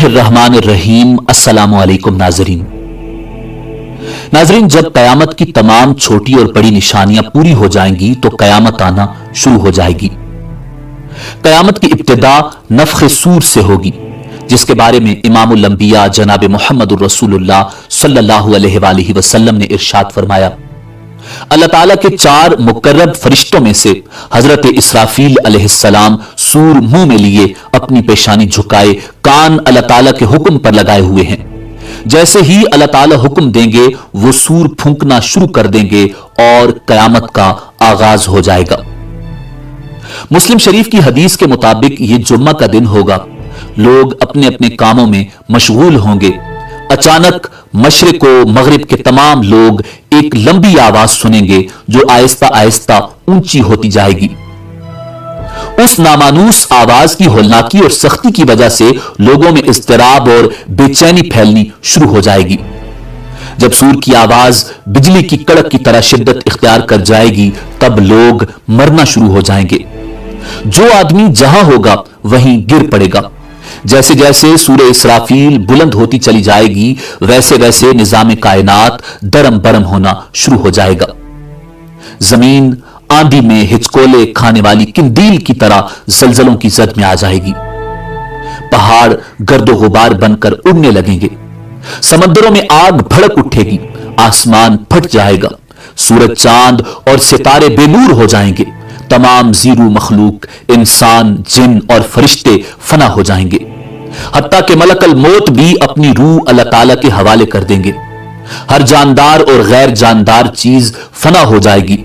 बिस्मिल्लाहिर्रहमानिर्रहीम। अस्सलामु अलैकुम नाज़रीन। जब कयामत की तमाम छोटी और बड़ी निशानियां पूरी हो जाएंगी तो कयामत आना शुरू हो जाएगी। कयामत की इब्तिदा नफ़ख़े सूर से होगी, जिसके बारे में इमामुल अंबिया जनाब मुहम्मदुर रसूलुल्लाह सल्लल्लाहु अलैहि वसल्लम ने इरशाद फरमाया, अल्लाह ताला के 4 मुकर्रब फरिश्तों में से हजरत इसराफील अलैहिस्सलाम सूर मुंह में लिए अपनी पेशानी झुकाए कान अल्लाह ताला के हुक्म पर लगाए हुए हैं। जैसे ही अल्लाह ताला हुक्म देंगे वो सूर फूंकना शुरू कर देंगे और कयामत का आगाज हो जाएगा। मुस्लिम शरीफ की हदीस के मुताबिक ये जुम्मा का दिन होगा। लोग अपने अपने कामों में मशगूल होंगे। अचानक मशरिक व मगरिब के तमाम लोग एक लंबी आवाज सुनेंगे जो आहिस्ता आहिस्ता ऊंची होती जाएगी। उस नामानूस आवाज की होलनाकी और सख्ती की वजह से लोगों में इज़्तिराब और बेचैनी फैलनी शुरू हो जाएगी। जब सूर की आवाज बिजली की कड़क की तरह शिद्दत इख्तियार कर जाएगी, तब लोग मरना शुरू हो जाएंगे। जो आदमी जहां होगा वहीं गिर पड़ेगा। जैसे जैसे सूरे इसराफील बुलंद होती चली जाएगी, वैसे वैसे निजाम कायनात दरम बरम होना शुरू हो जाएगा। जमीन आंधी में हिचकोले खाने वाली किंदील की तरह जलजलों की जद में आ जाएगी। पहाड़ गर्दो गुबार बनकर उड़ने लगेंगे। समंदरों में आग भड़क उठेगी। आसमान फट जाएगा। सूरज, चांद और सितारे बेनूर हो जाएंगे। तमाम जीरू मखलूक, इंसान, जिन और फरिश्ते फना हो जाएंगे। हत्ता के मलकल मौत भी अपनी रूह अल्लाह ताला के हवाले कर देंगे। हर जानदार और गैर जानदार चीज फना हो जाएगी।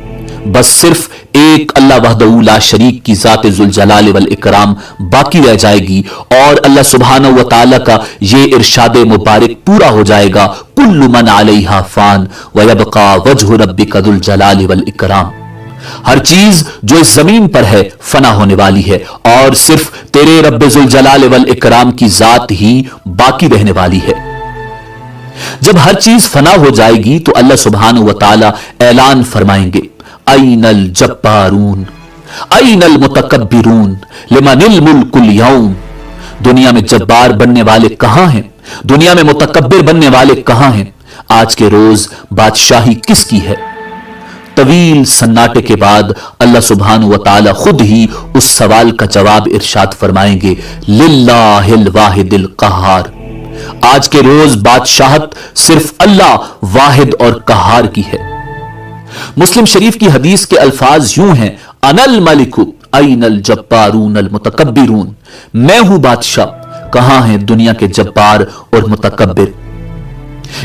बस सिर्फ एक अल्लाह वहदहू ला शरीक की जात जुल जलाल वल इकराम बाकी रह जाएगी और अल्लाह सुब्हानहू व तआला का ये इरशाद मुबारक पूरा हो जाएगा, कुल्लु मन अलैहा फान व यबका वजहु रब्बिका जुल जलाल वल इकराम। हर चीज जो इस जमीन पर है फना होने वाली है और सिर्फ तेरे रब्बे जुल जलाल वल इकराम की जात ही बाकी रहने वाली है। जब हर चीज फना हो जाएगी तो अल्लाह सुब्हानहू व तआला ऐलान फरमाएंगे, ऐनल जब्बारून ऐनल मुतकब्बिरून लिमनिल मुल्कुल यौम। दुनिया में जब्बार बनने वाले कहां हैं? दुनिया में मुतकब्बिर बनने वाले कहां हैं? आज के रोज बादशाही किसकी है? तवील सन्नाटे के बाद अल्लाह सुब्हानहू व तआला खुद ही उस सवाल का जवाब इरशाद फरमाएंगे, लिल्लाहिल वाहिदिल कहार। आज के रोज बादशाहत सिर्फ अल्लाह वाहिद और कहार की है। मुस्लिम शरीफ की हदीस के अल्फाज यूं हैं, अनल मलिकु ऐनल जब्बारून अल मुतकब्बिरून। मैं हूं बादशाह, कहां हैं दुनिया के जब्बार और मुतकब्बिर।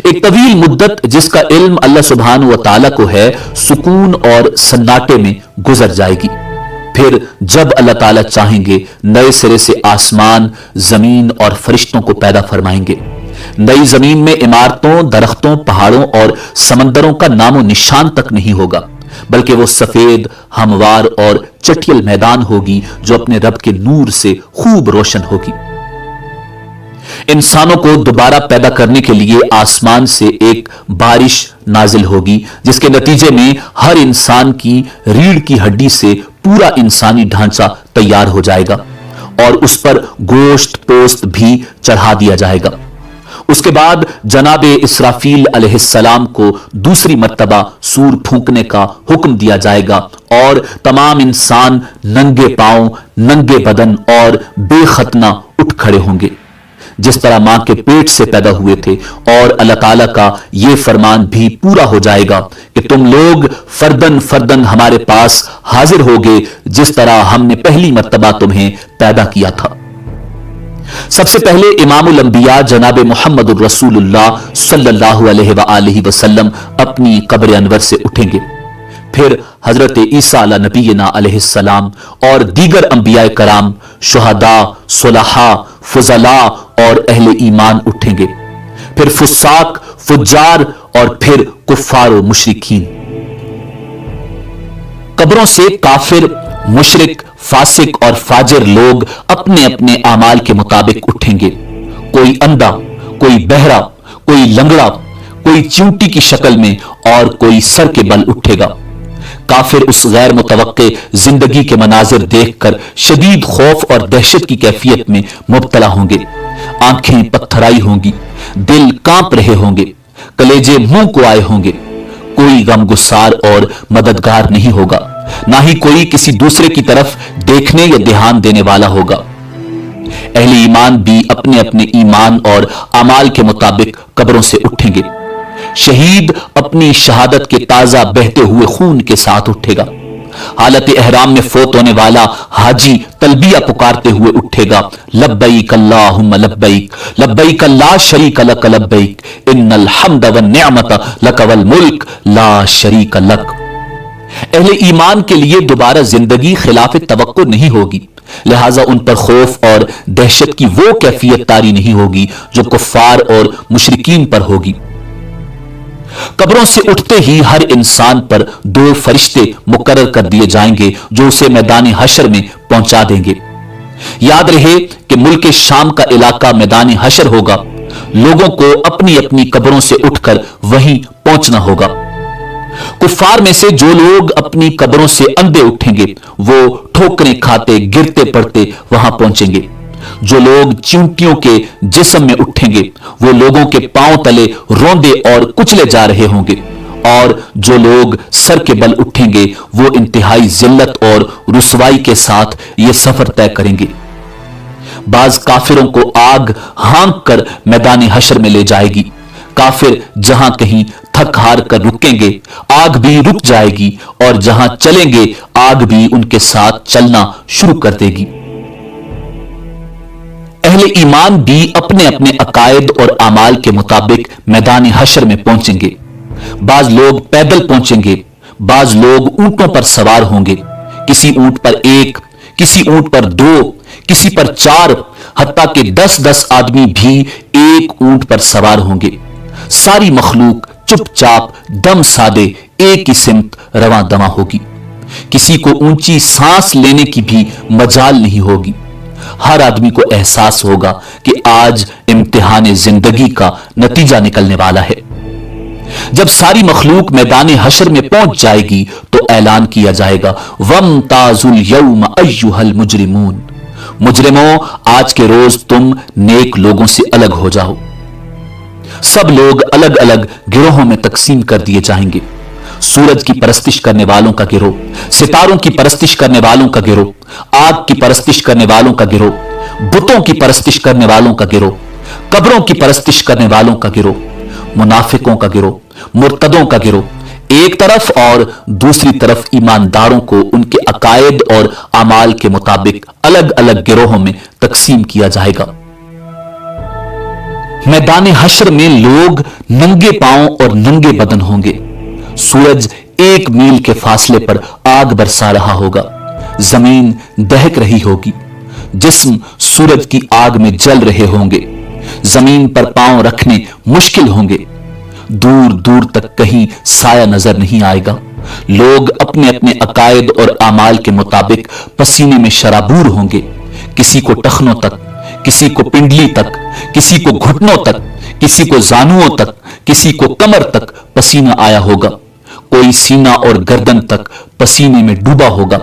एक तवील मुद्दत जिसका इल्म अल्लाह सुब्हानहू व तआला को है, सुकून और सन्नाटे में गुजर जाएगी। फिर जब अल्लाह ताला चाहेंगे नए सिरे से आसमान, जमीन और फरिश्तों को पैदा फरमाएंगे। नई जमीन में इमारतों, दरख्तों, पहाड़ों और समंदरों का नामो निशान तक नहीं होगा, बल्कि वो सफेद, हमवार और चटियल मैदान होगी जो अपने रब के नूर से खूब रोशन होगी। इंसानों को दोबारा पैदा करने के लिए आसमान से एक बारिश नाजिल होगी, जिसके नतीजे में हर इंसान की रीढ़ की हड्डी से पूरा इंसानी ढांचा तैयार हो जाएगा और उस पर गोश्त पोस्त भी चढ़ा दिया जाएगा। उसके बाद जनाब इसराफील अलैहिस्सलाम को दूसरी मर्तबा सूर फूंकने का हुक्म दिया जाएगा और तमाम इंसान नंगे पांव, नंगे बदन और बेखतना उठ खड़े होंगे, जिस तरह मां के पेट से पैदा हुए थे। और अल्लाह ताला का यह फरमान भी पूरा हो जाएगा कि तुम लोग फर्दन फर्दन हमारे पास हाजिर होगे, जिस तरह हमने पहली मर्तबा तुम्हें पैदा किया था। सबसे पहले इमामुल अंबिया जनाब मुहम्मदुर रसूलुल्लाह सल्लल्लाहु अलैहि वसल्लम अपनी कब्र अनवर से उठेंगे। फिर हजरत ईसा अला नबीना अलैहिस्सलाम और दीगर अंबिया कराम, शुहदा, सुलहा, फुजला और अहले ईमान उठेंगे। फिर फुस्साक, फुज्जार और फिर कुफ्फार व मुशरिकीन। कब्रों से काफिर, मुशरिक, फासिक और फाजिर लोग अपने अपने आमाल के मुताबिक उठेंगे। कोई अंधा, कोई बहरा, कोई लंगड़ा, कोई चिंटी की शक्ल में और कोई सर के बल उठेगा। काफिर उस गैर मुतवक्के जिंदगी के मनाजिर देखकर शदीद खौफ और दहशत की कैफियत में मुब्तला होंगे। आंखें पत्थराई होंगी, दिल कांप रहे होंगे, कलेजे मुंह को आए होंगे। कोई गमगुसार और मददगार नहीं होगा, ना ही कोई किसी दूसरे की तरफ देखने या ध्यान देने वाला होगा। अहले ईमान भी अपने अपने ईमान और अमाल के मुताबिक कब्रों से उठेंगे। शहीद अपनी शहादत के ताजा बहते हुए खून के साथ उठेगा। हालत एहराम में फौत होने वाला हाजी तलबिया पुकारते हुए उठेगा, लब्बैक अल्लाहुम्मा लब्बैक, लब्बैक ला शरीक लक लब्बैक, इन्नल हम्द वन निअमत लक वल मुल्क ला शरीक लक। अहले ईमान के लिए दोबारा जिंदगी खिलाफ तवक्को नहीं होगी, लिहाजा उन पर खौफ और दहशत की वो कैफियत तारी नहीं होगी जो कुफ्फार और मुशरिकीन पर होगी। कब्रों से उठते ही हर इंसान पर दो फरिश्ते मुकर्रर कर दिए जाएंगे जो उसे मैदान हशर में पहुंचा देंगे। याद रहे कि मुल्क शाम का इलाका मैदान हशर होगा। लोगों को अपनी अपनी कब्रों से उठकर वहीं पहुंचना होगा। कुफ्फार में से जो लोग अपनी कब्रों से अंधे उठेंगे वो ठोकरें खाते गिरते पड़ते वहां पहुंचेंगे। जो लोग चींटियों के जिस्म में उठेंगे वो लोगों के पांव तले रोंदे और कुचले जा रहे होंगे, और जो लोग सर के बल उठेंगे वो इंतहाई जिल्लत और रुसवाई के साथ ये सफर तय करेंगे। बाज काफिरों को आग हांक कर मैदान हशर में ले जाएगी। काफिर जहां कहीं थक हार कर रुकेंगे आग भी रुक जाएगी, और जहां चलेंगे आग भी उनके साथ चलना शुरू कर देगी। अहले ईमान भी अपने अपने अकायद और अमाल के मुताबिक मैदान हशर में पहुंचेंगे। बाज लोग पैदल पहुंचेंगे, बाज लोग ऊंटों पर सवार होंगे। किसी ऊंट पर एक, किसी ऊंट पर दो, किसी पर चार, हत्ता के 10-10 आदमी भी एक ऊंट पर सवार होंगे। सारी मखलूक चुपचाप दम सादे एक ही सिमत रवां दवा होगी। किसी को ऊंची सांस लेने की भी मजाल नहीं होगी। हर आदमी को एहसास होगा कि आज इम्तिहान जिंदगी का नतीजा निकलने वाला है। जब सारी मखलूक मैदान हशर में पहुंच जाएगी तो ऐलान किया जाएगा, वमताजुल यौम अय्युहल मुजरिमून, मुजरिमों आज के रोज तुम नेक लोगों से अलग हो जाओ। सब लोग अलग अलग गिरोहों में तकसीम कर दिए जाएंगे। सूरज की परस्तिश करने वालों का गिरोह, सितारों की परस्तिश करने वालों का गिरोह, आग की परस्तिश करने वालों का गिरोह, बुतों की परस्तिश करने वालों का गिरोह, कब्रों की परस्तिश करने वालों का गिरोह, मुनाफिकों का गिरोह, मुर्तदों का गिरोह एक तरफ, और दूसरी तरफ ईमानदारों को उनके अकायद और अमाल के मुताबिक अलग अलग गिरोहों में तकसीम किया जाएगा। मैदान हशर में लोग नंगे पांव और नंगे बदन होंगे। सूरज 1 मील के फासले पर आग बरसा रहा होगा। जमीन दहक रही होगी। जिस्म सूरज की आग में जल रहे होंगे। जमीन पर पांव रखने मुश्किल होंगे। दूर दूर तक कहीं साया नजर नहीं आएगा। लोग अपने अपने अकायद और अमाल के मुताबिक पसीने में शराबूर होंगे। किसी को टखनों तक, किसी को पिंडली तक, किसी को घुटनों तक, किसी को जानुओं तक, किसी को कमर तक पसीना आया होगा। कोई सीना और गर्दन तक पसीने में डूबा होगा।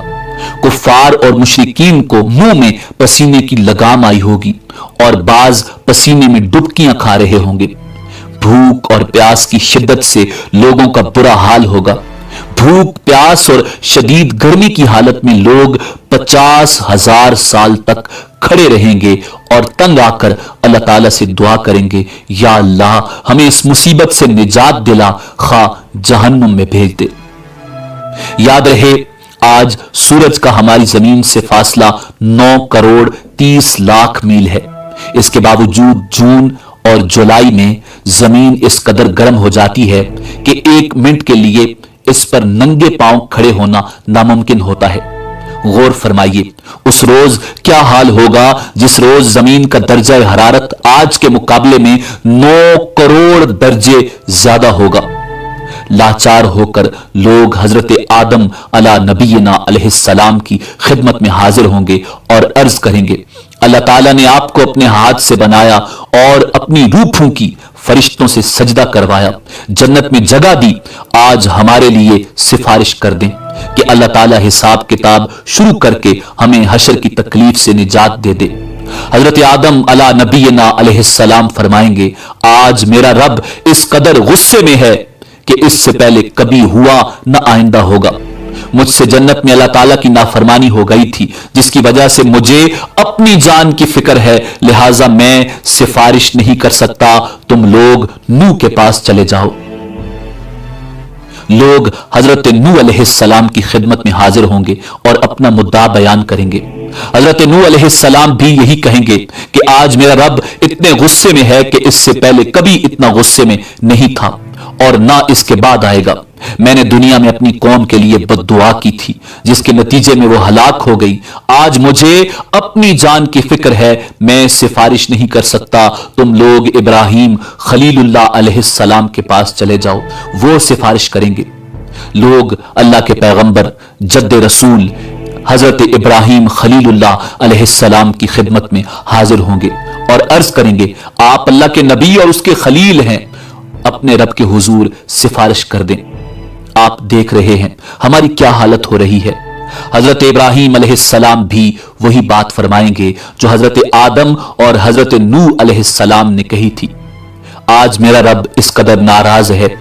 कुफ्फार और मुशरिकीन को मुंह में पसीने की लगाम आई होगी और बाज पसीने में डुबकियां खा रहे होंगे। भूख और प्यास की शिद्दत से लोगों का बुरा हाल होगा। भूख, प्यास और शदीद गर्मी की हालत में लोग 50,000 साल तक खड़े रहेंगे और तंग आकर अल्लाह ताला से दुआ करेंगे, या अल्लाह हमें इस मुसीबत से निजात दिला, खा जहन्नुम में भेज दे। याद रहे आज सूरज का हमारी जमीन से फासला 9 करोड़ 30 लाख मील है। इसके बावजूद जून और जुलाई में जमीन इस कदर गर्म हो जाती है कि 1 मिनट के लिए इस पर नंगे पांव खड़े होना नामुमकिन होता है। गौर फरमाइए उस रोज क्या हाल होगा जिस रोज जमीन का दर्जा हरारत आज के मुकाबले में 9 करोड़ दर्जे ज्यादा होगा। लाचार होकर लोग हजरत आदम अला नबीना अलैहिस्सलाम की खिदमत में हाजिर होंगे और अर्ज करेंगे, अल्लाह ताला ने आपको अपने हाथ से बनाया और अपनी रूह फूंकी, फरिश्तों से सजदा करवाया, जन्नत में जगह दी। आज हमारे लिए सिफारिश कर दें कि अल्लाह ताला हिसाब किताब शुरू करके हमें हशर की तकलीफ से निजात दे दे। हजरत आदम अला नबीना अलैहिस्सलाम फरमाएंगे, आज मेरा रब इस कदर गुस्से में है कि इससे पहले कभी हुआ न आइंदा होगा। मुझसे जन्नत में अल्लाह ताला की नाफरमानी हो गई थी, जिसकी वजह से मुझे अपनी जान की फिक्र है, लिहाजा मैं सिफारिश नहीं कर सकता, तुम लोग नूह के पास चले जाओ। लोग हजरत नूह अलैहिस्सलाम की खिदमत में हाजिर होंगे और अपना मुद्दा बयान करेंगे। हजरत नूह अलैहिस्सलाम भी यही कहेंगे कि आज मेरा रब इतने गुस्से में है कि इससे पहले कभी इतना गुस्से में नहीं था और ना इसके बाद आएगा। मैंने दुनिया में अपनी कौम के लिए बद्दुआ की थी, जिसके नतीजे में वो हलाक हो गई। आज मुझे अपनी जान की फिक्र है, मैं सिफारिश नहीं कर सकता, तुम लोग इब्राहिम खलीलुल्लाह अलैहिस्सलाम के पास चले जाओ, वो सिफारिश करेंगे। लोग अल्लाह के पैगंबर जद्द रसूल हजरत इब्राहिम खलीलुल्लाह अलैहिस्सलाम की खिदमत में हाजिर होंगे और अर्ज करेंगे, आप अल्लाह के नबी और उसके खलील हैं, अपने रब के हुजूर सिफारिश कर दें। आप देख रहे हैं हमारी क्या हालत हो रही है। हजरत इब्राहिम अलैहिस्सलाम भी वही बात फरमाएंगे जो हजरत आदम और हजरत नूह अलैहिस्सलाम ने कही थी। आज मेरा रब इस कदर नाराज है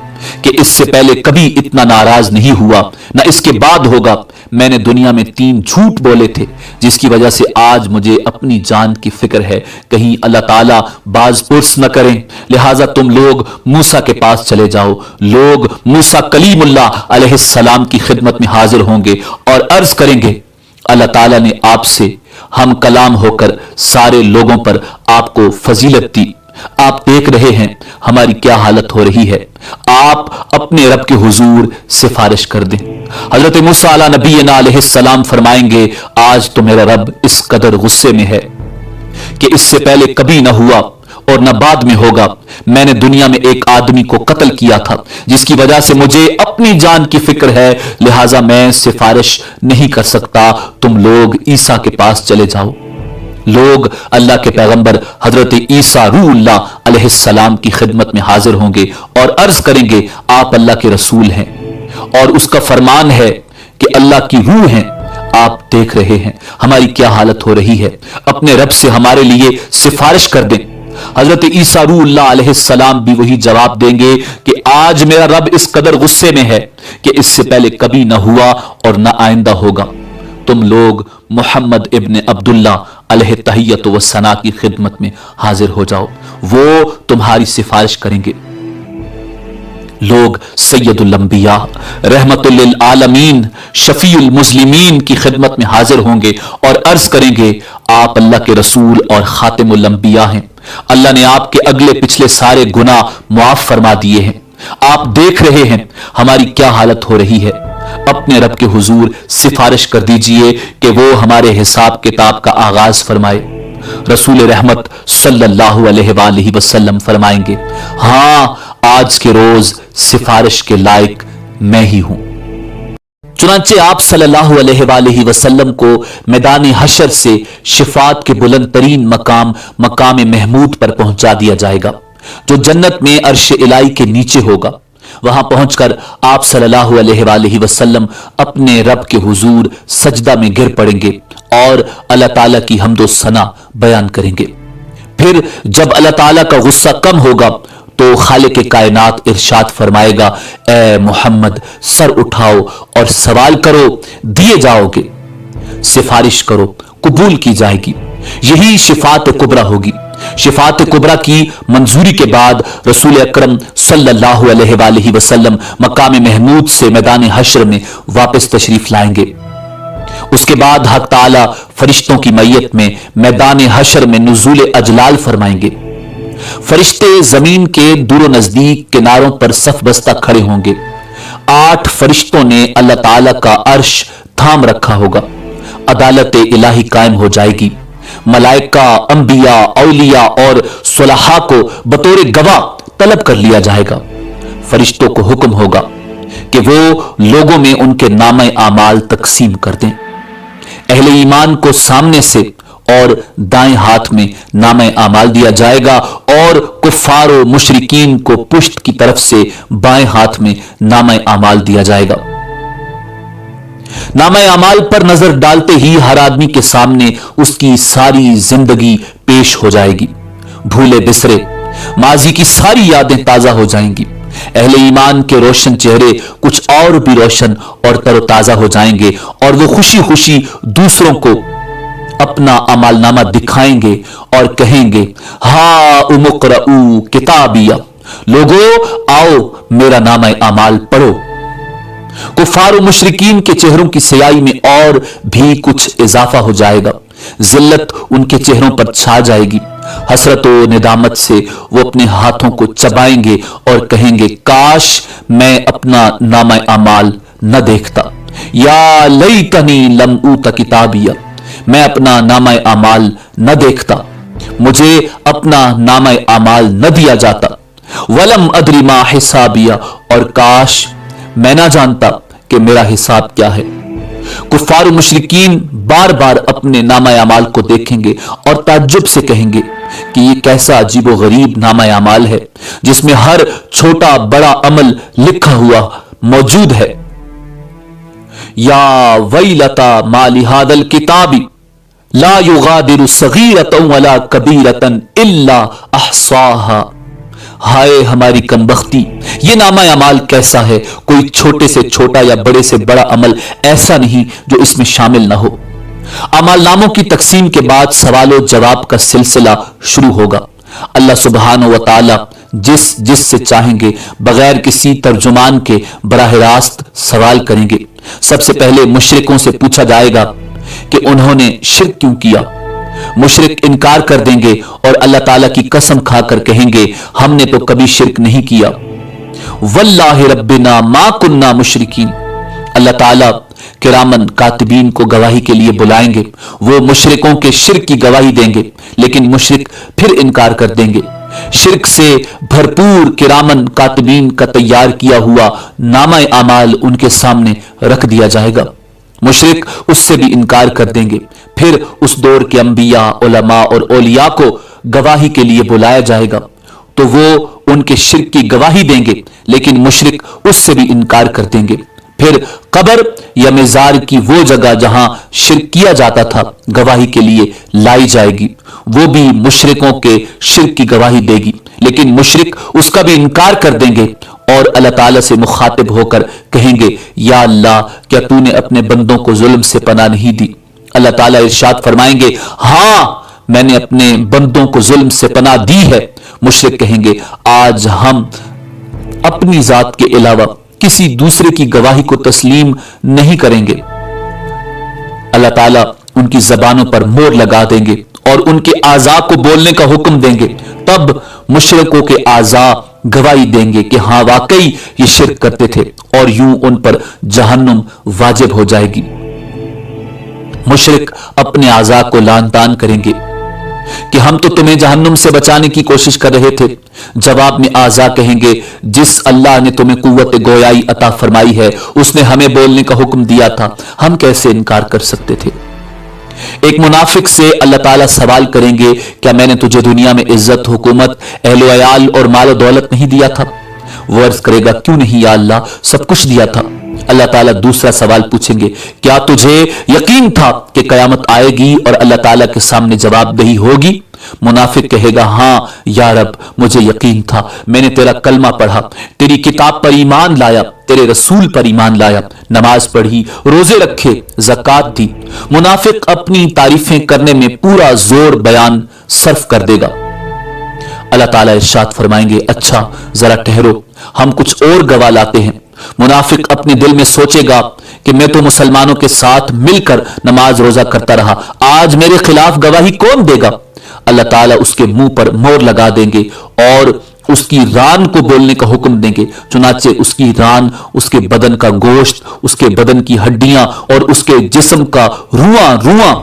कि इससे पहले कभी इतना नाराज नहीं हुआ, ना इसके बाद होगा। मैंने दुनिया में 3 झूठ बोले थे, जिसकी वजह से आज मुझे अपनी जान की फिक्र है, कहीं अल्लाह ताला बाज पुर्स न करें। लिहाजा तुम लोग मूसा के पास चले जाओ। लोग मूसा कलीमुल्लाह अलैहिस्सलाम की खिदमत में हाजिर होंगे और अर्ज करेंगे, अल्लाह ताला ने आपसे हम कलाम होकर सारे लोगों पर आपको फजीलत दी। आप देख रहे हैं हमारी क्या हालत हो रही है, आप अपने रब के हुजूर सिफारिश कर दें। हजरत मूसा अला नबीना अलैहिस्सलाम फरमाएंगे, आज तो मेरा रब इस कदर गुस्से में है कि इससे पहले कभी ना हुआ और न बाद में होगा। मैंने दुनिया में एक आदमी को कत्ल किया था, जिसकी वजह से मुझे अपनी जान की फिक्र है, लिहाजा मैं सिफारिश नहीं कर सकता, तुम लोग ईसा के पास चले जाओ। लोग अल्लाह के पैगंबर हजरत ईसा रूहुल्लाह अलैहिस्सलाम की खिदमत में हाजिर होंगे और अर्ज करेंगे, आप अल्लाह के रसूल हैं और उसका फरमान है कि अल्लाह की रूह हैं। आप देख रहे हैं हमारी क्या हालत हो रही है, अपने रब से हमारे लिए सिफारिश कर दें। हजरत ईसा रूहुल्लाह अलैहिस्सलाम भी वही जवाब देंगे कि आज मेरा रब इस कदर गुस्से में है कि इससे पहले कभी ना हुआ और ना आइंदा होगा। तुम लोग मोहम्मद इब्न अब्दुल्ला अलैहि तहियत व सना की खिदमत में हाजिर हो जाओ, वो तुम्हारी सिफारिश करेंगे। लोग सैयदुल अंबिया रहमतुल लिल आलमीन शफीउल मुस्लिमीन की खिदमत में हाजिर होंगे और अर्ज करेंगे, आप अल्लाह के रसूल और खातिमुल अंबिया हैं। अल्लाह ने आपके अगले पिछले सारे गुनाह मुआफ फरमा दिए हैं। आप देख रहे हैं हमारी क्या हालत हो रही है, अपने रब के हुजूर सिफारिश कर दीजिए कि वो हमारे हिसाब किताब का आगाज फरमाए। रसूल रहमत सल्लल्लाहु अलैहि वसल्लम फरमाएंगे, हां आज के रोज सिफारिश के लायक मैं ही हूं। चुनांचे आप सल्लल्लाहु अलैहि वसल्लम को मैदान हशर से शिफात के बुलंद तरीन मकाम महमूद पर पहुंचा दिया जाएगा, जो जन्नत में अर्श इलाही के नीचे होगा। वहां पहुंचकर आप सल्लल्लाहु अलैहि वसल्लम अपने रब के हुजूर सजदा में गिर पड़ेंगे और अल्लाह ताला की हम्दो सना बयान करेंगे। फिर जब अल्लाह ताला का गुस्सा कम होगा तो खालिक कायनात इरशाद फरमाएगा, ए मोहम्मद सर उठाओ और सवाल करो, दिए जाओगे, सिफारिश करो, कबूल की जाएगी। यही शिफात कुबरा होगी। शिफात कुबरा की मंजूरी के बाद रसूल अकरम सल्लल्लाहु अलैहि वसल्लम मकाम महमूद से मैदान हश्र में वापस तशरीफ लाएंगे। उसके बाद हक ताला फरिश्तों की मैयत में मैदान हश्र में नुज़ूल अजलाल फरमाएंगे। फरिश्ते जमीन के दूर नजदीक किनारों पर सफ बस्ता खड़े होंगे। 8 फरिश्तों ने अल्लाह ताला का अर्श थाम रखा होगा। अदालत इलाही कायम हो जाएगी। मलाइका, अंबिया, औलिया और सुलहा को बतौर गवाह तलब कर लिया जाएगा। फरिश्तों को हुक्म होगा कि वो लोगों में उनके नामे आमाल तकसीम कर दें। अहले ईमान को सामने से और दाएं हाथ में नामे आमाल दिया जाएगा और कुफ्फार और मुशरिकीन को पुश्त की तरफ से बाएं हाथ में नामे आमाल दिया जाएगा। नामा अमाल पर नजर डालते ही हर आदमी के सामने उसकी सारी जिंदगी पेश हो जाएगी। भूले बिसरे माजी की सारी यादें ताजा हो जाएंगी। अहले ईमान के रोशन चेहरे कुछ और भी रोशन और तरोताजा हो जाएंगे और वो खुशी खुशी दूसरों को अपना अमालनामा दिखाएंगे और कहेंगे, हा उमुक़रऊ किताबिया, लोगों आओ मेरा नामा अमाल पढ़ो। कुफार और मुशरिकीन के चेहरों की स्याही में और भी कुछ इजाफा हो जाएगा। जिल्लत उनके चेहरों पर छा जाएगी। हसरत और निदामत से वो अपने हाथों को चबाएंगे और कहेंगे, काश मैं अपना नामा अमाल न देखता। या लैतनी लम ऊत किताबिया, मैं अपना नामा अमाल न देखता, मुझे अपना नामा अमाल न दिया जाता। वलम अदरी मा हिसाबिया, और काश मैं ना जानता कि मेरा हिसाब क्या है। कुफार मुशरिकीन बार बार अपने नामा अमाल को देखेंगे और ताज्जुब से कहेंगे कि ये कैसा अजीबो गरीब नामा अमाल है जिसमें हर छोटा बड़ा अमल लिखा हुआ मौजूद है। या वैलता माली हादल किताबी ला युगादिरु सगीरतन वला कबीरतन इल्ला अहसाहा, हाय हमारी कमबख्ती, ये नामा अमाल कैसा है, कोई छोटे से छोटा या बड़े से बड़ा अमल ऐसा नहीं जो इसमें शामिल ना हो। अमाल नामों की तकसीम के बाद सवालों जवाब का सिलसिला शुरू होगा। अल्लाह सुब्हानहू व तआला जिससे चाहेंगे बगैर किसी तर्जुमान के बराह रास्त सवाल करेंगे। सबसे पहले मुशरिकों से पूछा जाएगा कि उन्होंने शिर्क क्यों किया। मुशरिक इनकार कर देंगे और अल्लाह ताला की कसम खाकर कहेंगे, हमने तो कभी शिर्क नहीं किया। वल्लाहि रब्बिना मा कुन्ना मुशरिकीन, अल्लाह ताला किरामन कातिबीन को गवाही के लिए बुलाएंगे। वो मुशरिकों के शिर्क की गवाही देंगे, लेकिन मुशरिक फिर इनकार कर देंगे। शिर्क से भरपूर किरामन कातिबीन का तैयार किया हुआ नामा अमाल उनके सामने रख दिया जाएगा। मुशरिक उससे भी इनकार कर देंगे। फिर उस दौर के अंबिया, उलमा और औलिया को गवाही के लिए बुलाया जाएगा, तो वो उनके शिर्क की गवाही देंगे, लेकिन मुशरिक उससे भी इनकार कर देंगे। फिर कब्र या मेजार की वो जगह जहां शिर्क किया जाता था गवाही के लिए लाई जाएगी, वो भी मुशरिकों के शिर्क की गवाही देगी, लेकिन मुशरिक उसका भी इनकार कर देंगे और अल्लाह ताला से मुखातिब होकर कहेंगे, या अल्लाह, क्या तूने अपने बंदों को जुल्म से पनाह नहीं दी। अल्लाह ताला इरशाद फरमाएंगे, हाँ मैंने अपने बंदों को जुल्म से पनाह दी है। मुशरिक कहेंगे, आज हम अपनी जात के अलावा किसी दूसरे की गवाही को तस्लीम नहीं करेंगे। अल्लाह ताला उनकी जबानों पर मोहर लगा देंगे और उनके आज़ा को बोलने का हुक्म देंगे। तब मुशरिकों के आज़ा गवाही देंगे कि हाँ वाकई ये शिर्क करते थे, और यूं उन पर जहन्नुम वाजिब हो जाएगी। मुशरिक अपने आज़ा को लान तान करेंगे कि हम तो तुम्हें जहन्नुम से बचाने की कोशिश कर रहे थे। जवाब में आज़ा कहेंगे, जिस अल्लाह ने तुम्हें कुव्वत गोयाई अता फरमाई है उसने हमें बोलने का हुक्म दिया था, हम कैसे इनकार कर सकते थे। एक मुनाफिक से अल्लाह ताला सवाल करेंगे, क्या मैंने तुझे दुनिया में इज्जत, हुकूमत, अहलो अयाल और मालो दौलत नहीं दिया था। वो अर्ज करेगा, क्यों नहीं या अल्लाह, सब कुछ दिया था। अल्लाह ताला दूसरा सवाल पूछेंगे, क्या तुझे यकीन था कि कयामत आएगी और अल्लाह ताला के सामने जवाबदेही होगी। मुनाफिक कहेगा, हाँ या रब, मुझे यकीन था, मैंने तेरा कलमा पढ़ा, तेरी किताब पर ईमान लाया, तेरे रसूल पर ईमान लाया, नमाज पढ़ी, रोजे रखे, ज़कात दी। मुनाफिक अपनी तारीफें करने में पूरा जोर बयान सर्फ कर देगा। अल्लाह ताला इरशाद फरमाएंगे, अच्छा जरा ठहरो, हम कुछ और गवाह लाते हैं। मुनाफिक अपने दिल में सोचेगा कि मैं तो मुसलमानों के साथ मिलकर नमाज रोजा करता रहा, आज मेरे खिलाफ गवाही कौन देगा। अल्लाह ताला उसके मुंह पर मोहर लगा देंगे और उसकी रान को बोलने का हुक्म देंगे। चुनाचे उसकी रान, उसके बदन का गोश्त, उसके बदन की हड्डियां और उसके जिस्म का रुआं रुआं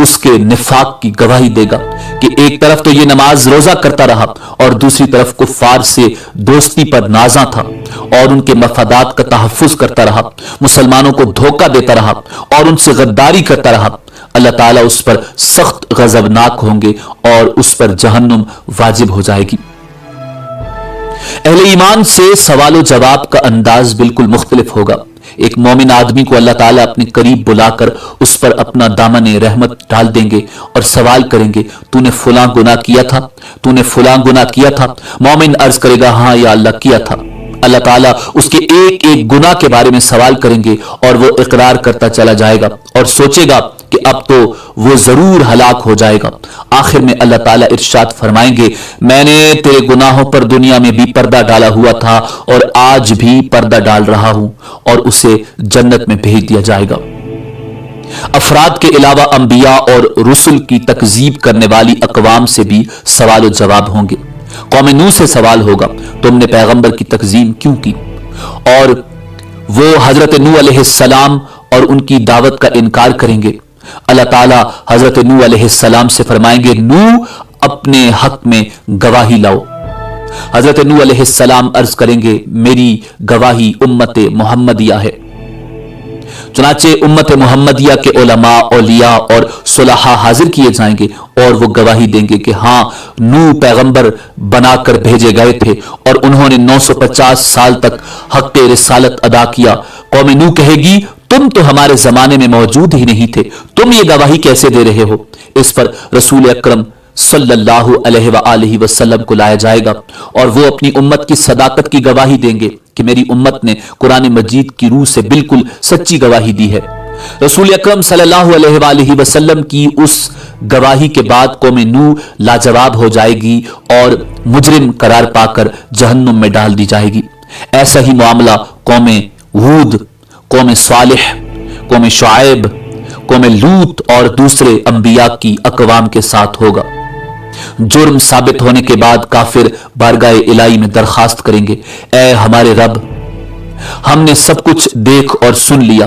उसके निफाक की गवाही देगा कि एक तरफ तो ये नमाज रोजा करता रहा और दूसरी तरफ कुफ्फार से दोस्ती पर नाजा था और उनके मफादात का तहफ्फुज करता रहा, मुसलमानों को धोखा देता रहा और उनसे गद्दारी करता रहा। अल्लाह ताला उस पर सख्त गजबनाक होंगे और उस पर जहन्नुम वाजिब हो जाएगी। अहले ईमान से सवाल जवाब का अंदाज बिल्कुल मुख्तलिफ होगा। ایک मोमिन आदमी को अल्लाह ताला अपने करीब बुलाकर उस पर अपना दामन रहमत डाल देंगे और सवाल करेंगे, तूने फलां गुनाह किया था, तूने फलां गुनाह किया था? मोमिन अर्ज करेगा, हाँ या अल्लाह किया था। अल्लाह ताला उसके एक एक गुनाह के बारे में सवाल करेंगे और वो इकरार करता चला जाएगा और सोचेगा कि अब तो वो जरूर हलाक हो जाएगा। आखिर में अल्लाह ताला इरशाद फरमाएंगे, मैंने तेरे गुनाहों पर दुनिया में भी पर्दा डाला हुआ था और आज भी पर्दा डाल रहा हूं, और उसे जन्नत में भेज दिया जाएगा। अफराद के अलावा अंबिया और रुसुल की तकजीब करने वाली अकवाम से भी सवाल और जवाब होंगे। कौम नूह से सवाल होगा, तुमने पैगंबर की तकजीब क्यों की? और वो हजरत नूह अलैहिस्सलाम और उनकी दावत का इनकार करेंगे। अल्लाह ताला हजरत नूह अलैहिस्सलाम से फरमाएंगे, नूह अपने हक में गवाही लाओ। हजरत नूह अलैहिस्सलाम अर्ज करेंगे, मेरी गवाही उम्मत मोहम्मदिया है। चुनाचे उम्मत मोहम्मदिया के उलमा, औलिया और सुलहा हाजिर किए जाएंगे और वो गवाही देंगे कि हाँ, नूह पैगंबर बनाकर भेजे गए थे और उन्होंने 950 साल तक हक रिसालत अदा किया। कौम नूह कहेगी, तुम तो हमारे जमाने में मौजूद ही नहीं थे, तुम ये गवाही कैसे दे रहे हो? इस पर रसूल अकरम सल्लल्लाहु अलैहि वसल्लम को लाया जाएगा और वो अपनी उम्मत की सदाकत की गवाही देंगे कि मेरी उम्मत ने कुरान मजीद की रूह से बिल्कुल सच्ची गवाही दी है। रसूल अकरम सल्लल्लाहु अलैहि वसल्लम की उस गवाही के बाद कौम नूह लाजवाब हो जाएगी और मुजरिम करार पाकर जहन्नुम में डाल दी जाएगी। ऐसा ही मामला कौम हूद, कौम सालिह, कौम शुआइब, कौम लूत और दूसरे अंबिया की अकवाम के साथ होगा। जुर्म साबित होने के बाद काफिर बारगाह इलाही में दरखास्त करेंगे, ऐ हमारे रब, हमने सब कुछ देख और सुन लिया,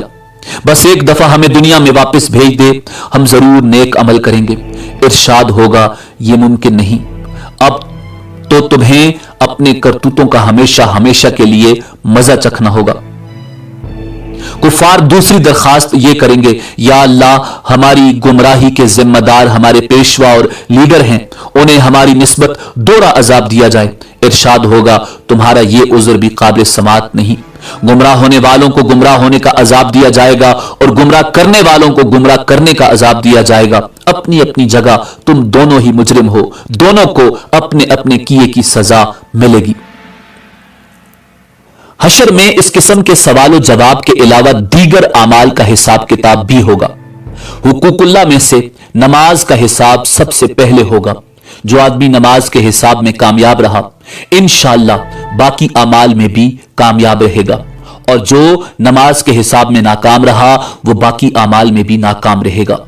बस एक दफा हमें दुनिया में वापस भेज दे, हम जरूर नेक अमल करेंगे। इरशाद होगा, ये मुमकिन नहीं, अब तो तुम्हें अपने करतूतों का हमेशा हमेशा के लिए मजा चखना होगा। कुफार दूसरी दरखास्त ये करेंगे, या अल्लाह, हमारी गुमराही के जिम्मेदार हमारे पेशवा और लीडर हैं, उन्हें हमारी निस्बत दोहरा अजाब दिया जाए। इरशाद होगा, तुम्हारा ये उज़्र भी काबिल समात नहीं। गुमराह होने वालों को गुमराह होने का अजाब दिया जाएगा और गुमराह करने वालों को गुमराह करने का अजाब दिया जाएगा। अपनी अपनी जगह तुम दोनों ही मुजरिम हो, दोनों को अपने अपने किए की सजा मिलेगी। हशर में इस किस्म के सवालों जवाब के अलावा दीगर अमाल का हिसाब किताब भी होगा। हुकूकुल्लाह में से नमाज का हिसाब सबसे पहले होगा। जो आदमी नमाज के हिसाब में कामयाब रहा, इंशाअल्लाह बाकी अमाल में भी कामयाब रहेगा, और जो नमाज के हिसाब में नाकाम रहा वो बाकी अमाल में भी नाकाम रहेगा।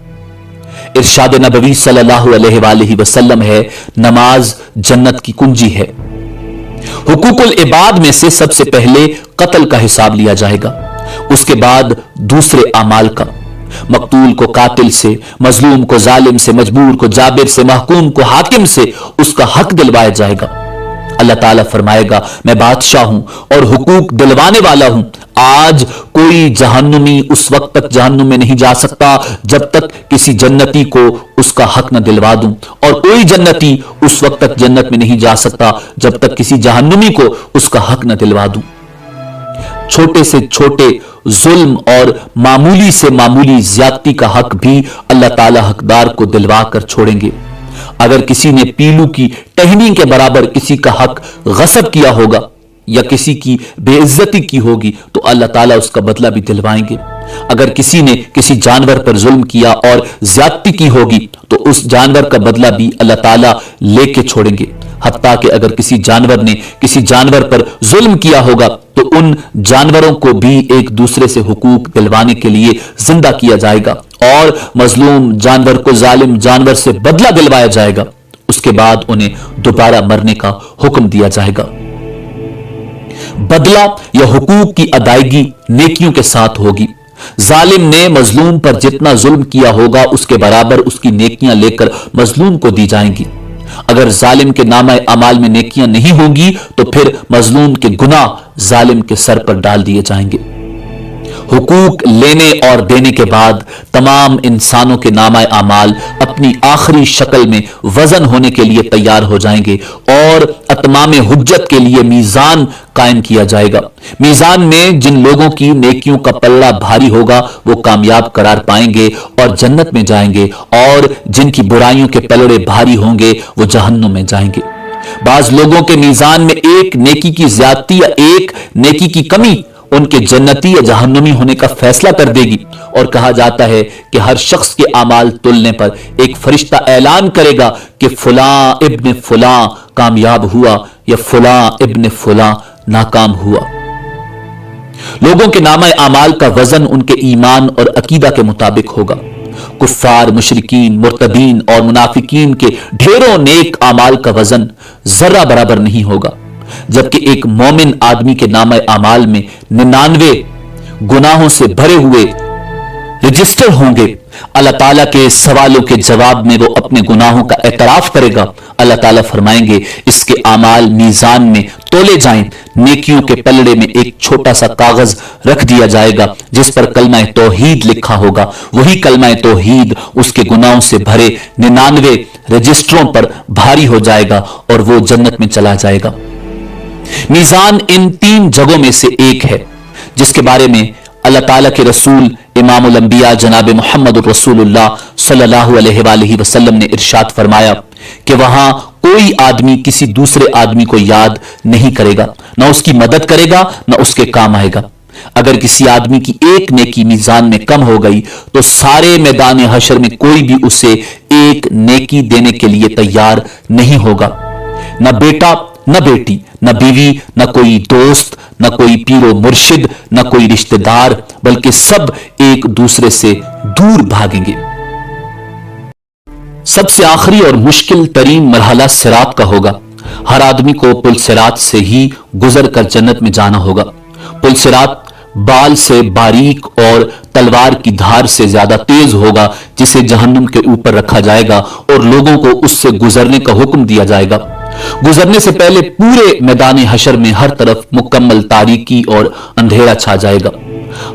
इरशाद नबवी सल्लल्लाहु अलैहि वसल्लम है, नमाज जन्नत की कुंजी है। हुकूकुल इबाद में से सबसे पहले कत्ल का हिसाब लिया जाएगा, उसके बाद दूसरे अमाल का। मकतूल को कातिल से, मजलूम को जालिम से, मजबूर को जाबिर से, महकूम को हाकिम से उसका हक दिलवाया जाएगा। अल्लाह ताला फरमाएगा, मैं बादशाह हूं और हुकूक दिलवाने वाला हूं। आज कोई जहन्नुमी उस वक्त तक जहन्नुम में नहीं जा सकता जब तक किसी जन्नती को उसका हक न दिलवा दूं, और कोई जन्नती उस वक्त तक जन्नत में नहीं जा सकता जब तक किसी जहन्नुमी को उसका हक न दिलवा दूं। छोटे से छोटे जुल्म और मामूली से मामूली ज्यादती का हक भी अल्लाह ताला हकदार को दिलवा कर छोड़ेंगे। अगर किसी ने पीलू की टहनी के बराबर किसी का हक गसब किया होगा या किसी की बेइज्जती की होगी तो अल्लाह ताला उसका बदला भी दिलवाएंगे। अगर किसी ने किसी जानवर पर जुल्म किया और ज्यादती की होगी तो उस जानवर का बदला भी अल्लाह ताला लेके छोड़ेंगे। हत्ता कि अगर किसी जानवर ने किसी जानवर पर जुल्म किया होगा तो उन जानवरों को भी एक दूसरे से हुकूक दिलवाने के लिए जिंदा किया जाएगा और मजलूम जानवर को जालिम जानवर से बदला दिलवाया जाएगा। उसके बाद उन्हें दोबारा मरने का हुक्म दिया जाएगा। बदला या हुकूक की अदायगी नेकियों के साथ होगी। जालिम ने मजलूम पर जितना जुल्म किया होगा उसके बराबर उसकी नेकियां लेकर मजलूम को दी जाएंगी। अगर जालिम के नामे अमाल में नेकियां नहीं होंगी तो फिर मजलूम के गुनाह जालिम के सर पर डाल दिए जाएंगे। हुकूक लेने और देने के बाद तमाम इंसानों के नामा आमाल अपनी आखिरी शक्ल में वजन होने के लिए तैयार हो जाएंगे और अतमाम हुज्जत के लिए मीजान कायम किया जाएगा। मीजान में जिन लोगों की नेकियों का पल्ला भारी होगा वो कामयाब करार पाएंगे और जन्नत में जाएंगे, और जिनकी बुराइयों के पलड़े भारी होंगे वो जहन्नुम में जाएंगे। बाज लोगों के मीजान में एक नेकी की ज्यादती या एक नेकी की कमी उनके जन्नती या जहन्नुमी होने का फैसला कर देगी। और कहा जाता है कि हर शख्स के आमाल तुलने पर एक फरिश्ता ऐलान करेगा कि फुला इब्न फुला कामयाब हुआ या फुला इब्न फुला नाकाम हुआ। लोगों के नामा आमाल का वजन उनके ईमान और अकीदा के मुताबिक होगा। कुफ्फार, मुशरिकीन, मुर्तदीन और मुनाफिकीन के ढेरों नेक आमाल का वजन जर्रा बराबर नहीं होगा, जबकि एक मोमिन आदमी के नामा आमाल में 99 गुनाहों से भरे हुए रजिस्टर होंगे। अल्लाह ताला के सवालों के जवाब में वो अपने गुनाहों का एतराफ करेगा। अल्लाह ताला फरमाएंगे इसके आमाल मीजान में तोले जाएं, नेकियों के पलड़े में एक छोटा सा कागज रख दिया जाएगा जिस पर कलमा तौहीद लिखा होगा। वही कलमा तौहीद उसके गुनाहों से भरे 99 रजिस्टरों पर भारी हो जाएगा और वो जन्नत में चला जाएगा। मीजान इन 3 जगहों में से एक है जिसके बारे में अल्लाह ताला के रसूल इमामुल अंबिया जनाब मोहम्मद रसूलुल्लाह सल्लल्लाहु अलैहि वसल्लम ने इरशाद फरमाया कि वहां कोई आदमी किसी दूसरे आदमी को याद नहीं करेगा, ना उसकी मदद करेगा, ना उसके काम आएगा। अगर किसी आदमी की एक नेकी मीजान में कम हो गई तो सारे मैदान हशर में कोई भी उसे एक नेकी देने के लिए तैयार नहीं होगा। न बेटा, न बेटी, न बीवी, न कोई दोस्त, न कोई पीरो मुर्शिद, न कोई रिश्तेदार, बल्कि सब एक दूसरे से दूर भागेंगे। सबसे आखिरी और मुश्किल तरीन मरहला सिरात का होगा। हर आदमी को पुल सिरात से ही गुजर कर जन्नत में जाना होगा। पुल सिरात बाल से बारीक और तलवार की धार से ज्यादा तेज होगा, जिसे जहन्नुम के ऊपर रखा जाएगा और लोगों को उससे गुजरने का हुक्म दिया जाएगा। गुजरने से पहले पूरे मैदान हशर में हर तरफ मुकम्मल तारीकी और अंधेरा छा जाएगा।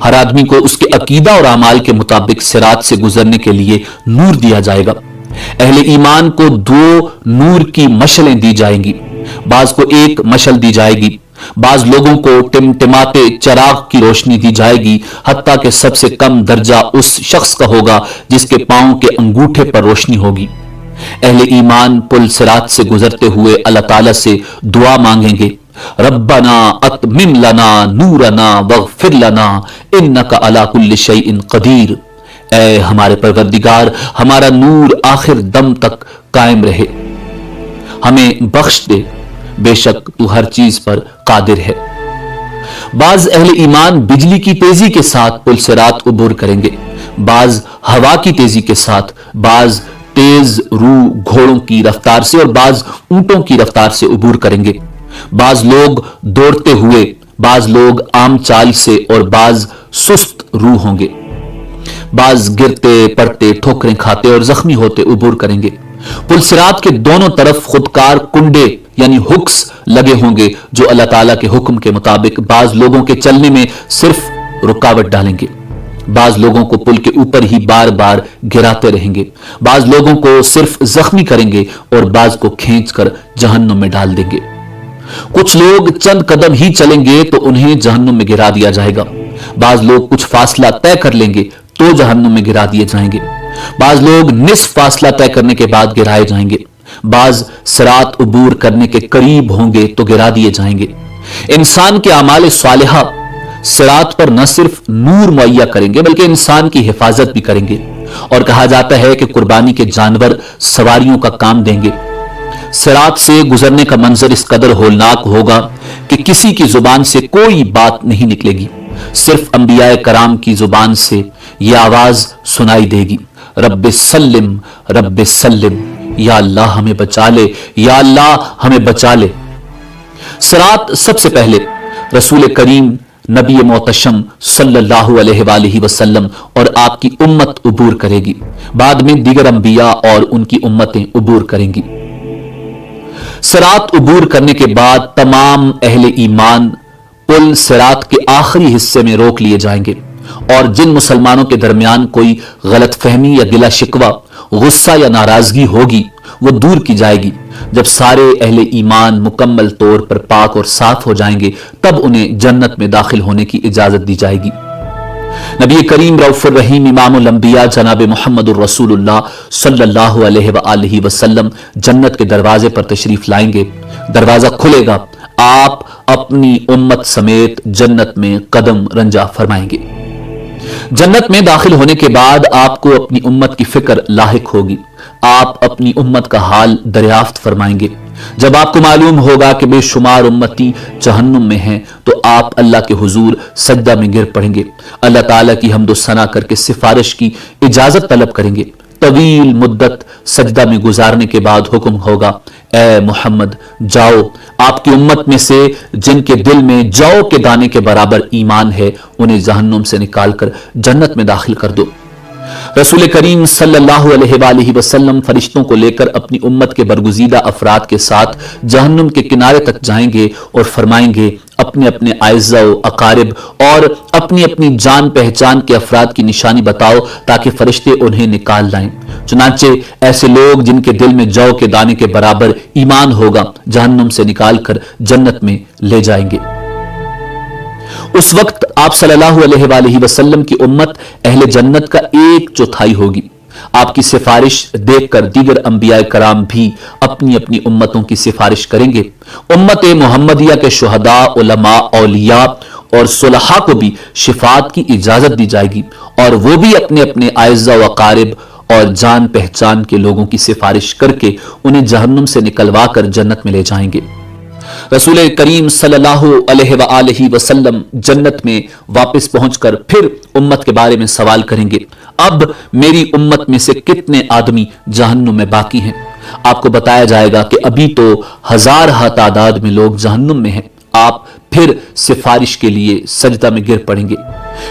हर आदमी को उसके अकीदा और अमाल के मुताबिक सिरात से गुजरने के लिए नूर दिया जाएगा। अहले ईमान को 2 नूर की मशलें दी जाएंगी। बाज को एक मशल दी जाएगी, बाज लोगों को टिमटिमाते चिराग की रोशनी दी जाएगी, हत्ता कि सबसे कम दर्जा उस शख्स का होगा जिसके पांव के अंगूठे पर रोशनी होगी। अहले ईमान पुल सिरात से गुजरते हुए अल्लाह ताला से दुआ मांगेंगे, रब्बना अतमिम लना नूरना वगफिर लना इन्नका अला कुल्लि शैइन कदीर। ऐ हमारे परवरदिगार, हमारा नूर आखिर दम तक कायम रहे, हमें बख्श दे, बेशक तू हर चीज पर कादिर है। बाज अहले ईमान बिजली की तेजी के साथ पुल सिरात उबूर करेंगे, बाज हवा की तेजी के साथ, बाज तेज रू घोड़ों की रफ्तार से और बाज ऊंटों की रफ्तार से उबूर करेंगे। बाज लोग दौड़ते हुए, बाज लोग आम चाल से और बाज सुस्त रू होंगे। बाज गिरते पड़ते, ठोकरें खाते और जख्मी होते उबूर करेंगे। पुल सिरात के दोनों तरफ खुदकार कुंडे यानी हुक्स लगे होंगे जो अल्लाह ताला के हुक्म के मुताबिक बाज लोगों के चलने में सिर्फ रुकावट डालेंगे। बाज लोगों को पुल के ऊपर ही बार बार गिराते रहेंगे, बाज लोगों को सिर्फ जख्मी करेंगे और बाज को खींचकर जहन्नुम में डाल देंगे। कुछ लोग चंद कदम ही चलेंगे तो उन्हें जहन्नुम में गिरा दिया जाएगा। बाज लोग कुछ फासला तय कर लेंगे तो जहन्नुम में गिरा दिए जाएंगे। बाज लोग निस्फ फासला तय करने के बाद गिराए जाएंगे। बाज सिरात उबूर करने के करीब होंगे तो गिरा दिए जाएंगे। इंसान के अमाल सालिहा सिरात पर न सिर्फ नूर मुहैया करेंगे बल्कि इंसान की हिफाजत भी करेंगे। और कहा जाता है कि कुर्बानी के जानवर सवारियों का काम देंगे। सिरात से गुजरने का मंजर इस कदर होलनाक होगा कि किसी की जुबान से कोई बात नहीं निकलेगी, सिर्फ अंबियाए कराम की जुबान से यह आवाज सुनाई देगी, रब्बे सल्लिम रब्बे सल्लिम, या अल्लाह हमें बचा ले, या अल्लाह हमें बचा ले। सिरात सबसे पहले रसूल करीम नबी मोहतशम सल्लल्लाहु अलैहि वसल्लम और आपकी उम्मत उबूर करेगी, बाद में दीगर अंबिया और उनकी उम्मतें उबूर करेंगी। सिरात उबूर करने के बाद तमाम अहले ईमान पुल सिरात के आखिरी हिस्से में रोक लिए जाएंगे और जिन मुसलमानों के दरमियान कोई गलतफहमी या गिला शिकवा, गुस्सा या नाराजगी होगी वो दूर की जाएगी। जब सारे अहले ईमान मुकम्मल तौर पर पाक और साफ हो जाएंगे तब उन्हें जन्नत में दाखिल होने की इजाजत दी जाएगी। नबी करीम रऊफुर रहीम इमामुल अंबिया जनाब मुहम्मदुर रसूलुल्लाह सल्लल्लाहु अलैहि वसल्लम जन्नत के दरवाजे पर तशरीफ लाएंगे। दरवाजा खुलेगा, आप अपनी उम्मत समेत जन्नत में कदम रंजा फरमाएंगे। जन्नत में दाखिल होने के बाद आपको अपनी उम्मत की फिक्र लाहिक होगी। आप अपनी उम्मत का हाल दरियाफ्त फरमाएंगे। जब आपको मालूम होगा कि बेशुमार उम्मती जहन्नुम में हैं तो आप अल्लाह के हुजूर सजदा में गिर पड़ेंगे। अल्लाह ताला की हम्दो सना करके सिफारिश की इजाजत तलब करेंगे। तवील मुद्दत सजदा में गुजारने के बाद हुक्म होगा, ए मोहम्मद जाओ, आपकी उम्मत में से जिनके दिल में जौ के दाने के बराबर ईमान है उन्हें जहन्नुम से निकालकर जन्नत में दाखिल कर दो। रसूल करीम सल्लल्लाहु अलैहि वसल्लम फरिश्तों को लेकर अपनी उम्मत के बरगुजीदा अफराद के साथ जहन्नुम के किनारे तक जाएंगे और फरमाएंगे, अपने अपने आइज़ा अकारिब और अपनी अपनी जान पहचान के अफराद की निशानी बताओ ताकि फरिश्ते उन्हें निकाल लाएं। चुनांचे ऐसे लोग जिनके दिल में जौ के दाने के बराबर ईमान होगा जहन्नुम से निकालकर जन्नत में ले जाएंगे। उस वक्त आप सल्लल्लाहु अलैहि वसल्लम की उम्मत अहले जन्नत का 1/4 होगी। आपकी सिफारिश देखकर दीगर अंबिया कराम भी अपनी अपनी उम्मतों की सिफारिश करेंगे। उम्मत मुहम्मदिया के शुहदा, उलमा, औलिया और सुलहा को भी शिफात की इजाजत दी जाएगी और वो भी अपने अपने आइज़ा व अकारिब और जान पहचान के लोगों की सिफारिश करके उन्हें जहन्नुम से निकलवा कर जन्नत में ले जाएंगे। रसूल करीम सल्लल्लाहु अलैहि वसल्लम जन्नत में वापस पहुंचकर फिर उम्मत के बारे में सवाल करेंगे, अब मेरी उम्मत में से कितने आदमी जहन्नुम में बाकी हैं? आपको बताया जाएगा कि अभी तो हजारहा तादाद में लोग जहन्नुम में हैं। आप फिर सिफारिश के लिए सजदा में गिर पड़ेंगे।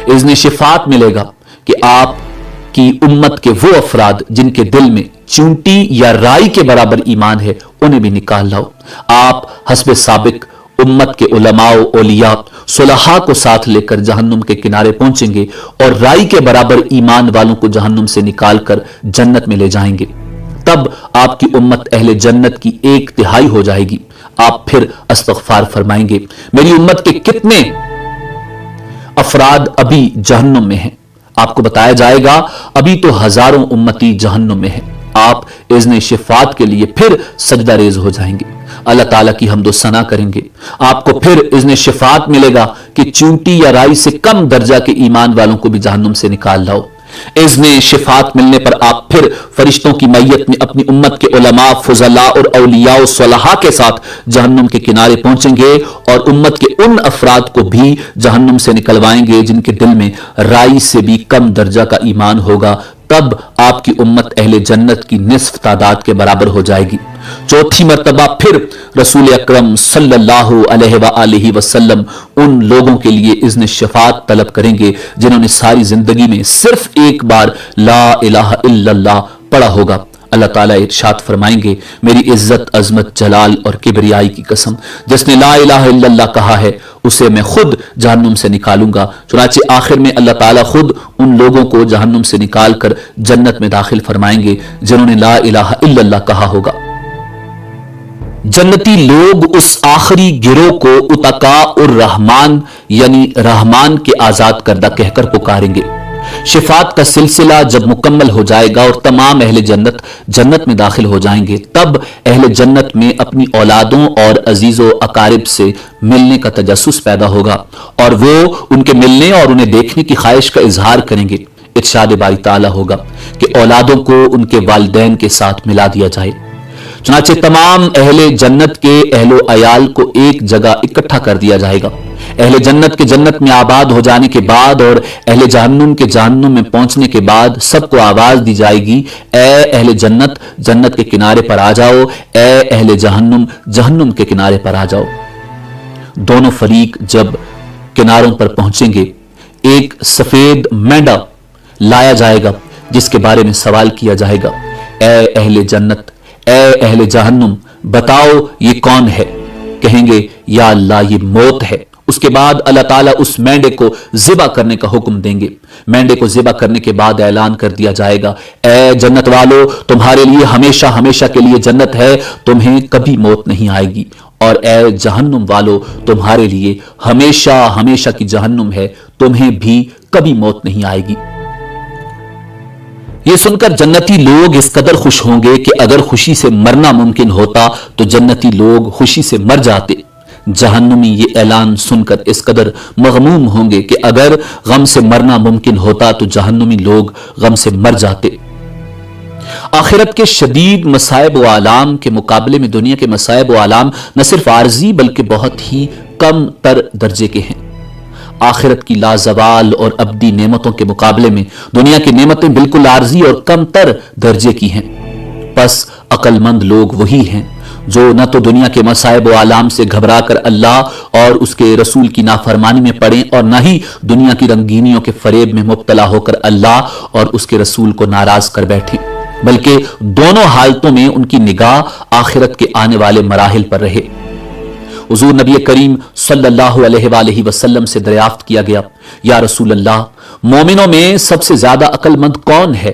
इज़्ने शिफात मिलेगा कि आप की उम्मत के वो अफराद जिनके दिल में चूंटी या राई के बराबर ईमान है उन्हें भी निकाल लाओ। आप हस्बे साबिक उम्मत के उलमाओ, औलिया, सुलहा को साथ लेकर जहन्नुम के किनारे पहुंचेंगे और राई के बराबर ईमान वालों को जहन्नुम से निकालकर जन्नत में ले जाएंगे। तब आपकी उम्मत अहले जन्नत की 1/3 हो जाएगी। आप फिर इस्तग़फ़ार फरमाएंगे, मेरी उम्मत के कितने अफराद अभी जहन्नुम में हैं? आपको बताया जाएगा अभी तो हजारों उम्मती जहन्नुम में हैं। आप इज़्ने शिफात के लिए फिर सजदा रेज हो जाएंगे, अल्लाह ताला की हम्दो सना करेंगे। आपको फिर इज़्ने शिफात मिलेगा कि चूंटी या राई से कम दर्जा के ईमान वालों को भी जहन्नुम से निकाल लाओ। इज़्ने शिफात मिलने पर आप फिर फरिश्तों की मैयत में अपनी उम्मत के उलमा, फुज़ला और औलिया और सुलहा के साथ जहन्नुम के किनारे पहुंचेंगे और उम्मत के उन अफराद को भी जहन्नुम से निकलवाएंगे जिनके दिल में राई से भी कम दर्जा का ईमान होगा। तब आपकी उम्मत अहले जन्नत की निस्फ तादाद के बराबर हो जाएगी। चौथी मर्तबा फिर रसूल अकरम सल्लल्लाहु अलैहि वसल्लम उन लोगों के लिए इज़्ने शफात तलब करेंगे जिन्होंने सारी जिंदगी में सिर्फ एक बार ला इलाहा इल्लल्लाह पढ़ा होगा। अल्लाह ताला इरशाद फरमाएंगे, मेरी इज्जत, अजमत, जलाल और किबरियाई की कसम, जिसने ला इलाहा इल्लल्लाह कहा है उसे मैं खुद जहन्नुम से निकालूंगा। चुनांचे आखिर में अल्लाह ताला खुद उन लोगों को जहन्नुम से निकालकर जन्नत में दाखिल फरमाएंगे जिन्होंने ला इलाहा इल्लल्लाह कहा होगा। जन्नती लोग उस आखिरी गिरोह को उतका उर रहमान यानी रहमान के आजाद करदा कहकर पुकारेंगे। शिफात का सिलसिला जब मुकम्मल हो जाएगा और तमाम अहले जन्नत जन्नत में दाखिल हो जाएंगे तब अहले जन्नत में अपनी औलादों और अजीजों अकारिब से मिलने का तजस्सुस पैदा होगा और वो उनके मिलने और उन्हें देखने की ख्वाहिश का इजहार करेंगे। इरशाद बारी ताला होगा कि औलादों को उनके वालिदैन के साथ मिला दिया जाए। चुनांचे तमाम अहले जन्नत के अहलो अयाल को एक जगह इकट्ठा कर दिया जाएगा। अहले जन्नत के जन्नत में आबाद हो जाने के बाद और अहले जहन्नुम के जहन्नुम में पहुंचने के बाद सबको आवाज दी जाएगी, ए अहले जन्नत जन्नत के किनारे पर आ जाओ, ए अहले जहन्नुम जहन्नुम के किनारे पर आ जाओ। दोनों फरीक जब किनारों पर पहुंचेंगे एक सफेद मेंढा लाया जाएगा जिसके बारे में सवाल किया जाएगा, ए अहले जन्नत, ए अहले जहन्नुम बताओ ये कौन है? कहेंगे या अल्लाह ये मौत है। اس کے بعد اللہ تعالیٰ اس مینڈے کو ذبح کرنے کا حکم دیں گے. مینڈے کو ذبح کرنے کے بعد اعلان کر دیا جائے گا، اے جنت والو، تمہارے لیے ہمیشہ ہمیشہ کے لیے جنت ہے، تمہیں کبھی موت نہیں آئے گی. اور اے جہنم والو، تمہارے لیے ہمیشہ ہمیشہ کی جہنم ہے، تمہیں بھی کبھی موت نہیں آئے گی. یہ سن کر جنتی لوگ اس قدر خوش ہوں گے کہ اگر خوشی سے مرنا ممکن ہوتا تو جنتی لوگ خوشی سے مر جاتے. جہنمی یہ اعلان سن کر اس قدر مغموم ہوں گے کہ اگر غم سے مرنا ممکن ہوتا تو جہنمی لوگ غم سے مر جاتے. آخرت کے شدید مصائب و آلام کے مقابلے میں دنیا کے مصائب و آلام نہ صرف عارضی بلکہ بہت ہی کم تر درجے کے ہیں. آخرت کی لازوال اور ابدی نعمتوں کے مقابلے میں دنیا کی نعمتیں بالکل عارضی اور کم تر درجے کی ہیں. پس عقل مند لوگ وہی ہیں جو نہ تو دنیا کے مصائب و آلام سے گھبرا کر اللہ اور اس کے رسول کی نافرمانی میں پڑیں اور نہ ہی دنیا کی رنگینیوں کے فریب میں مبتلا ہو کر اللہ اور اس کے رسول کو ناراض کر بیٹھیں، بلکہ دونوں حالتوں میں ان کی نگاہ آخرت کے آنے والے مراحل پر رہے. حضور نبی کریم صلی اللہ علیہ وآلہ وسلم سے دریافت کیا گیا، یا رسول اللہ، مومنوں میں سب سے زیادہ عقل مند کون ہے؟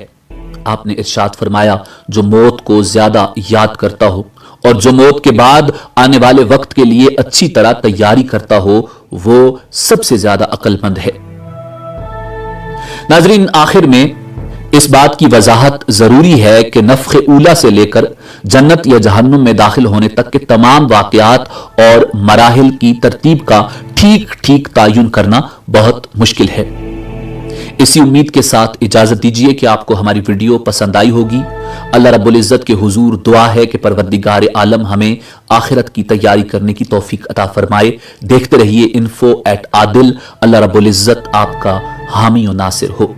آپ نے ارشاد فرمایا، جو موت کو زیادہ یاد کرتا ہو اور جو موت کے بعد آنے والے وقت کے لیے اچھی طرح تیاری کرتا ہو، وہ سب سے زیادہ عقل مند ہے. ناظرین، آخر میں اس بات کی وضاحت ضروری ہے کہ نفخ اولا سے لے کر جنت یا جہنم میں داخل ہونے تک کے تمام واقعات اور مراحل کی ترتیب کا ٹھیک ٹھیک تعین کرنا بہت مشکل ہے. اسی امید کے ساتھ اجازت دیجیے کہ آپ کو ہماری ویڈیو پسند آئی ہوگی. اللہ رب العزت کے حضور دعا ہے کہ پروردگار عالم ہمیں آخرت کی تیاری کرنے کی توفیق عطا فرمائے. دیکھتے رہیے info@adil. اللہ رب العزت آپ کا حامی و ناصر ہو.